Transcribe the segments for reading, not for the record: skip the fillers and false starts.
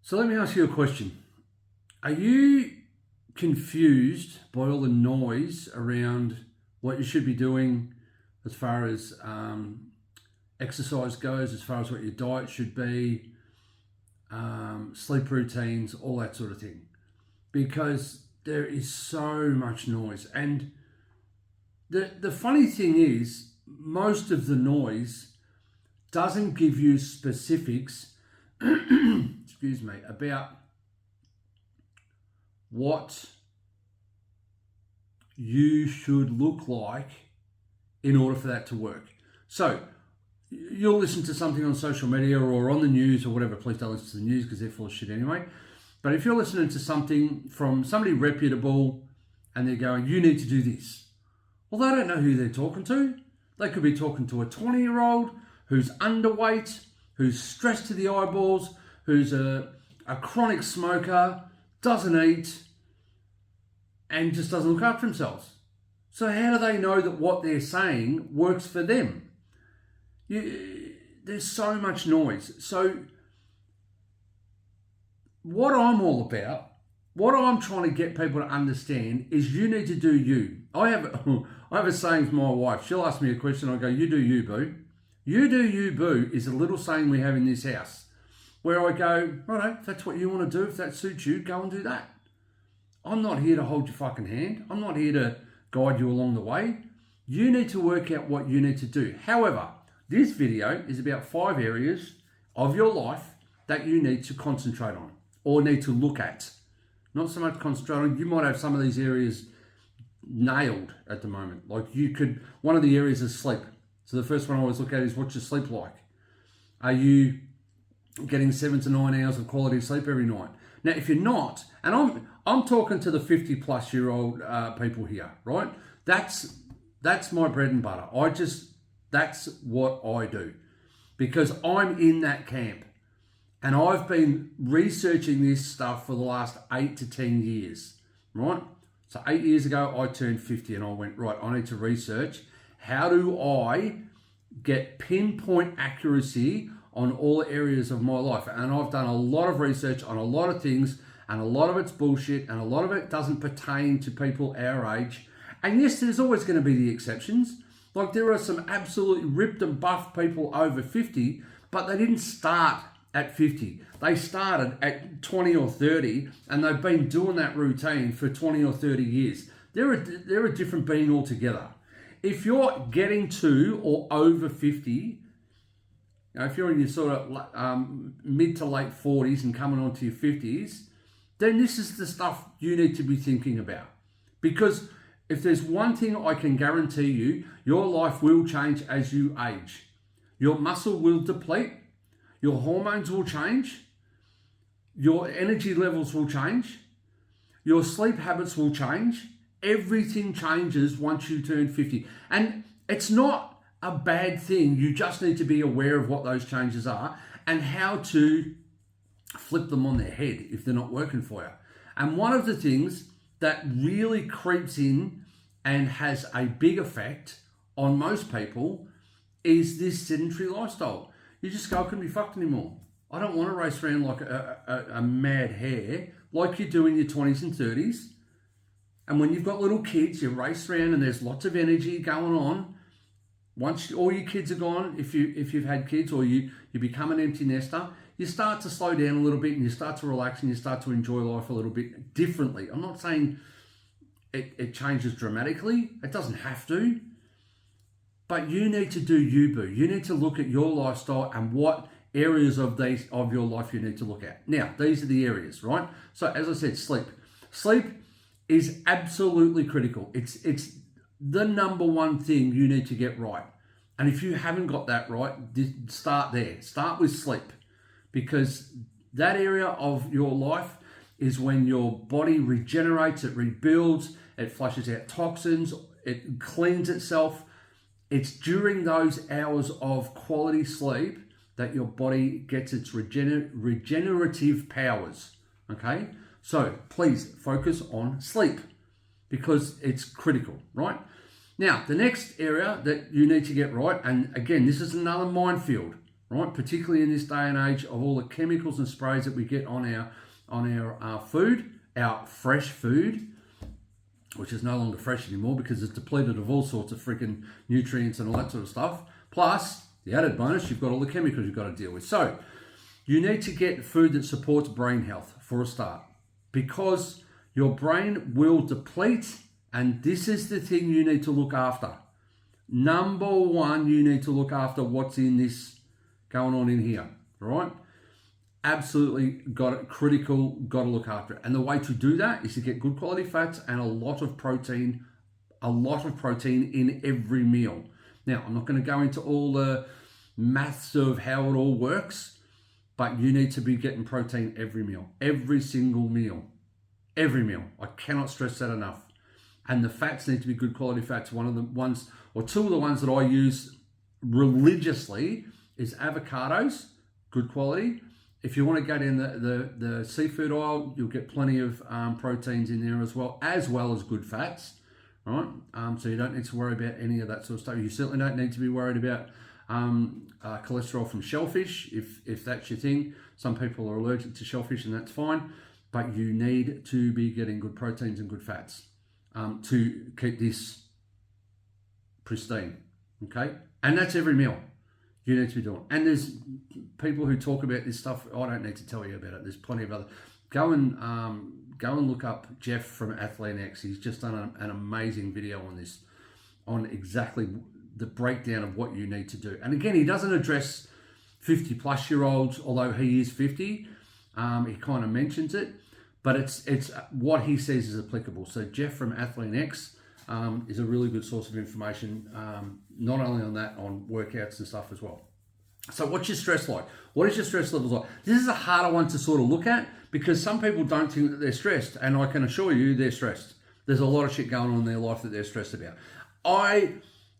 So let me ask you a question. Are you confused by all the noise around what you should be doing as far as exercise goes, as far as what your diet should be, sleep routines, all that sort of thing? Because there is so much noise. And the funny thing is, most of the noise doesn't give you specifics excuse me, about what you should look like in order for that to work. So you'll listen to something on social media or on the news or whatever. Please don't listen to the news because they're full of shit anyway. But if you're listening to something from somebody reputable and they're going, you need to do this. Well, they don't know who they're talking to. They could be talking to a 20-year-old who's underweight, who's stressed to the eyeballs, who's a chronic smoker, doesn't eat, and just doesn't look after themselves. So how do they know that what they're saying works for them? There's so much noise. So what I'm all about, what I'm trying to get people to understand is you need to do you. I have a saying for my wife. She'll ask me a question. I go, you do you, boo. You do you, boo is a little saying we have in this house where I go, righto, if that's what you want to do, if that suits you, go and do that. I'm not here to hold your fucking hand. I'm not here to guide you along the way. You need to work out what you need to do. However, this video is about 5 areas of your life that you need to concentrate on or need to look at. Not so much concentrate on. You might have some of these areas nailed at the moment. Like one of the areas is sleep. So the first one I always look at is what's your sleep like? Are you getting 7 to 9 hours of quality sleep every night? Now, if you're not, and I'm talking to the 50-plus-year-old people here, right? That's my bread and butter. That's what I do because I'm in that camp. And I've been researching this stuff for the last 8 to 10 years, right? So 8 years ago, I turned 50 and I went, right, I need to research. How do I get pinpoint accuracy on all areas of my life? And I've done a lot of research on a lot of things, and a lot of it's bullshit, and a lot of it doesn't pertain to people our age. And yes, there's always going to be the exceptions. Like there are some absolutely ripped and buffed people over 50, but they didn't start at 50. They started at 20 or 30, and they've been doing that routine for 20 or 30 years. They're a different being altogether. If you're getting to or over 50, if you're in your sort of mid to late 40s and coming on to your 50s, then this is the stuff you need to be thinking about. Because if there's one thing I can guarantee you, your life will change as you age. Your muscle will deplete, your hormones will change, your energy levels will change, your sleep habits will change. Everything changes once you turn 50. And it's not a bad thing. You just need to be aware of what those changes are and how to flip them on their head if they're not working for you. And one of the things that really creeps in and has a big effect on most people is this sedentary lifestyle. You just go, I couldn't be fucked anymore. I don't want to race around like a mad hare like you do in your 20s and 30s. And when you've got little kids, you race around and there's lots of energy going on. Once all your kids are gone, if you've had kids or you become an empty nester, you start to slow down a little bit and you start to relax and you start to enjoy life a little bit differently. I'm not saying it changes dramatically. It doesn't have to. But you need to do you, boo. You need to look at your lifestyle and what areas of your life you need to look at. Now, these are the areas, right? So as I said, sleep. Sleep is absolutely critical. It's the number one thing you need to get right. And if you haven't got that right, start there. Start with sleep, because that area of your life is when your body regenerates, it rebuilds, it flushes out toxins, it cleans itself. It's during those hours of quality sleep that your body gets its regenerative powers, okay? So please focus on sleep because it's critical, right? Now, the next area that you need to get right, and again, this is another minefield, right? Particularly in this day and age of all the chemicals and sprays that we get on our food, our fresh food, which is no longer fresh anymore because it's depleted of all sorts of freaking nutrients and all that sort of stuff. Plus, the added bonus, you've got all the chemicals you've got to deal with. So, you need to get food that supports brain health for a start, because your brain will deplete, and this is the thing you need to look after. Number one, you need to look after what's in this going on in here, right? Absolutely critical, got to look after it. And the way to do that is to get good quality fats and a lot of protein in every meal. Now, I'm not going to go into all the maths of how it all works, but you need to be getting protein every meal, every single meal, every meal. I cannot stress that enough. And the fats need to be good quality fats. One of the ones, or two of the ones that I use religiously is avocados, good quality. If you want to get in the seafood oil, you'll get plenty of proteins in there as well as good fats, right? So you don't need to worry about any of that sort of stuff. You certainly don't need to be worried about cholesterol from shellfish, if that's your thing. Some people are allergic to shellfish, and that's fine. But you need to be getting good proteins and good fats to keep this pristine, okay? And that's every meal you need to be doing. And there's people who talk about this stuff. I don't need to tell you about it. There's plenty of other. Go and look up Jeff from Athlete X. He's just done an amazing video on this, on exactly the breakdown of what you need to do. And again, he doesn't address 50 plus year olds, although he is 50. He kind of mentions it, but it's what he says is applicable. So Jeff from Athlete X is a really good source of information, not only on that, on workouts and stuff as well. So what's your stress like? What is your stress levels like? This is a harder one to sort of look at, because some people don't think that they're stressed, and I can assure you they're stressed. There's a lot of shit going on in their life that they're stressed about. I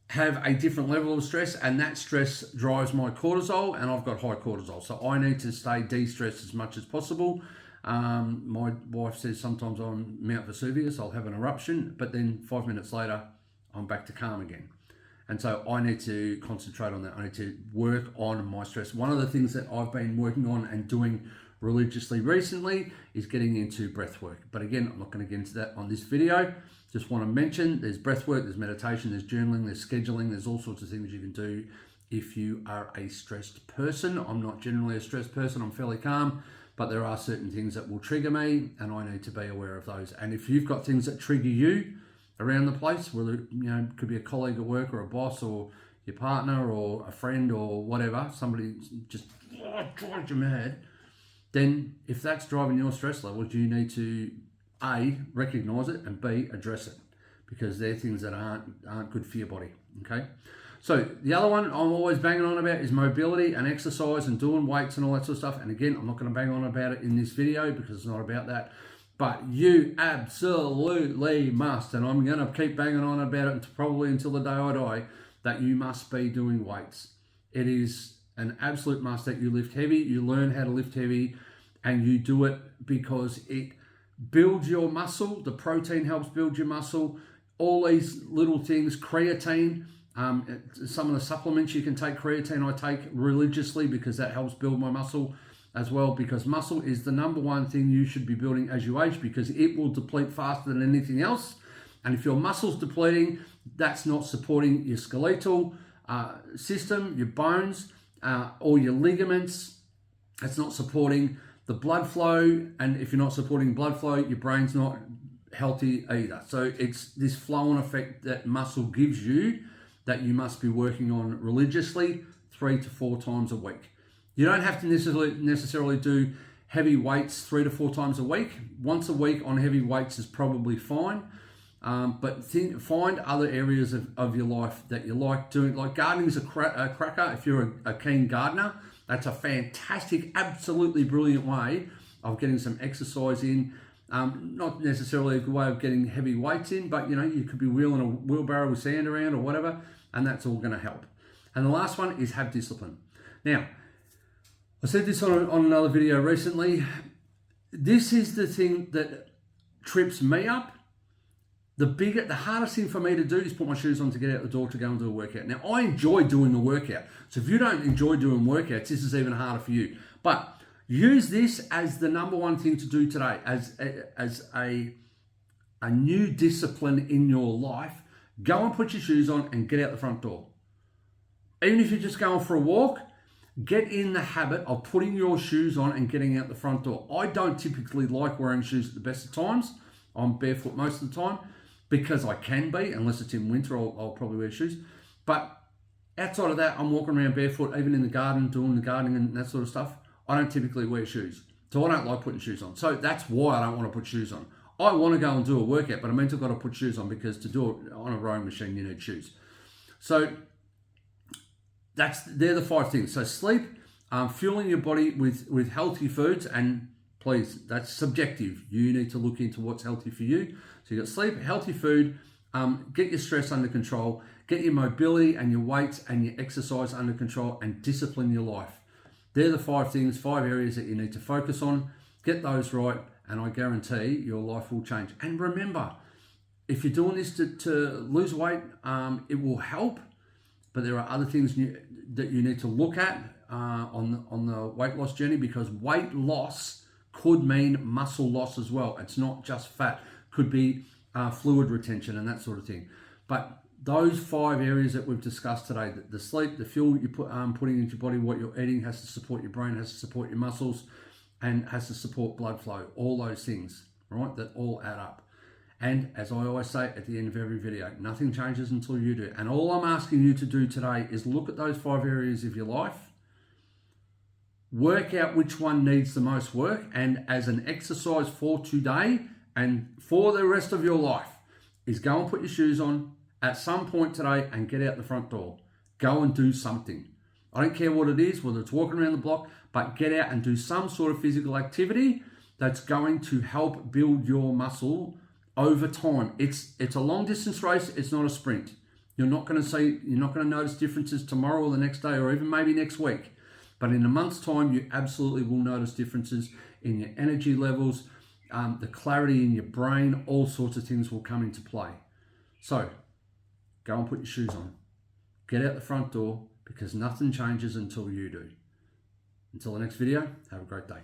have a different level of stress, and that stress drives my cortisol, and I've got high cortisol. So I need to stay de-stressed as much as possible. My wife says sometimes on Mount Vesuvius, I'll have an eruption, but then 5 minutes later, I'm back to calm again. And so I need to concentrate on that. I need to work on my stress. One of the things that I've been working on and doing religiously recently is getting into breath work. But again, I'm not going to get into that on this video. Just want to mention there's breath work, there's meditation, there's journaling, there's scheduling, there's all sorts of things you can do if you are a stressed person. I'm not generally a stressed person, I'm fairly calm, but there are certain things that will trigger me, and I need to be aware of those. And if you've got things that trigger you around the place, whether it could be a colleague at work or a boss or your partner or a friend or whatever, somebody just drives you mad, then if that's driving your stress levels, you need to A, recognize it, and B, address it, because they're things that aren't good for your body, okay? So the other one I'm always banging on about is mobility and exercise and doing weights and all that sort of stuff. And again, I'm not going to bang on about it in this video because it's not about that. But you absolutely must, and I'm going to keep banging on about it probably until the day I die, that you must be doing weights. It is an absolute must that you lift heavy, you learn how to lift heavy, and you do it because it builds your muscle. The protein helps build your muscle. All these little things, creatine, some of the supplements you can take, creatine I take religiously because that helps build my muscle as well, because muscle is the number one thing you should be building as you age, because it will deplete faster than anything else. And if your muscle's depleting, that's not supporting your skeletal system, your bones, or your ligaments. It's not supporting the blood flow, and if you're not supporting blood flow, your brain's not healthy either. So it's this flow-on effect that muscle gives you that you must be working on religiously 3 to 4 times a week. You don't have to necessarily do heavy weights 3 to 4 times a week. Once a week on heavy weights is probably fine. But find other areas of your life that you like doing. Like gardening is a cracker. If you're a keen gardener, that's a fantastic, absolutely brilliant way of getting some exercise in. Not necessarily a good way of getting heavy weights in, but you could be wheeling a wheelbarrow with sand around or whatever, and that's all going to help. And the last one is have discipline. Now, I said this on another video recently. This is the thing that trips me up, The hardest thing for me to do is put my shoes on to get out the door to go and do a workout. Now, I enjoy doing the workout. So if you don't enjoy doing workouts, this is even harder for you. But use this as the number one thing to do today, as a new discipline in your life. Go and put your shoes on and get out the front door. Even if you're just going for a walk, get in the habit of putting your shoes on and getting out the front door. I don't typically like wearing shoes at the best of times. I'm barefoot most of the time because I can be, unless it's in winter, I'll probably wear shoes. But outside of that, I'm walking around barefoot, even in the garden, doing the gardening and that sort of stuff. I don't typically wear shoes. So I don't like putting shoes on. So that's why I don't want to put shoes on. I want to go and do a workout, but I meant to got to put shoes on because to do it on a rowing machine, you need shoes. So they're the 5 things. So sleep, fueling your body with healthy foods, and please, that's subjective. You need to look into what's healthy for you. So you got sleep, healthy food, get your stress under control, get your mobility and your weights and your exercise under control, and discipline your life. They're the 5 things, 5 areas that you need to focus on. Get those right, and I guarantee your life will change. And remember, if you're doing this to lose weight, it will help, but there are other things that you need to look at on the weight loss journey, because weight loss could mean muscle loss as well. It's not just fat. Could be fluid retention and that sort of thing. But those 5 areas that we've discussed today, the sleep, the fuel you putting into your body, what you're eating has to support your brain, has to support your muscles, and has to support blood flow. All those things, right, that all add up. And as I always say at the end of every video, nothing changes until you do. And all I'm asking you to do today is look at those 5 areas of your life, work out which one needs the most work, and as an exercise for today and for the rest of your life is go and put your shoes on at some point today and get out the front door. Go and do something. I don't care what it is, whether it's walking around the block, but get out and do some sort of physical activity that's going to help build your muscle over time. It's a long distance race. It's not a sprint. You're not going to notice differences tomorrow or the next day or even maybe next week. But in a month's time, you absolutely will notice differences in your energy levels, the clarity in your brain, all sorts of things will come into play. So go and put your shoes on. Get out the front door, because nothing changes until you do. Until the next video, have a great day.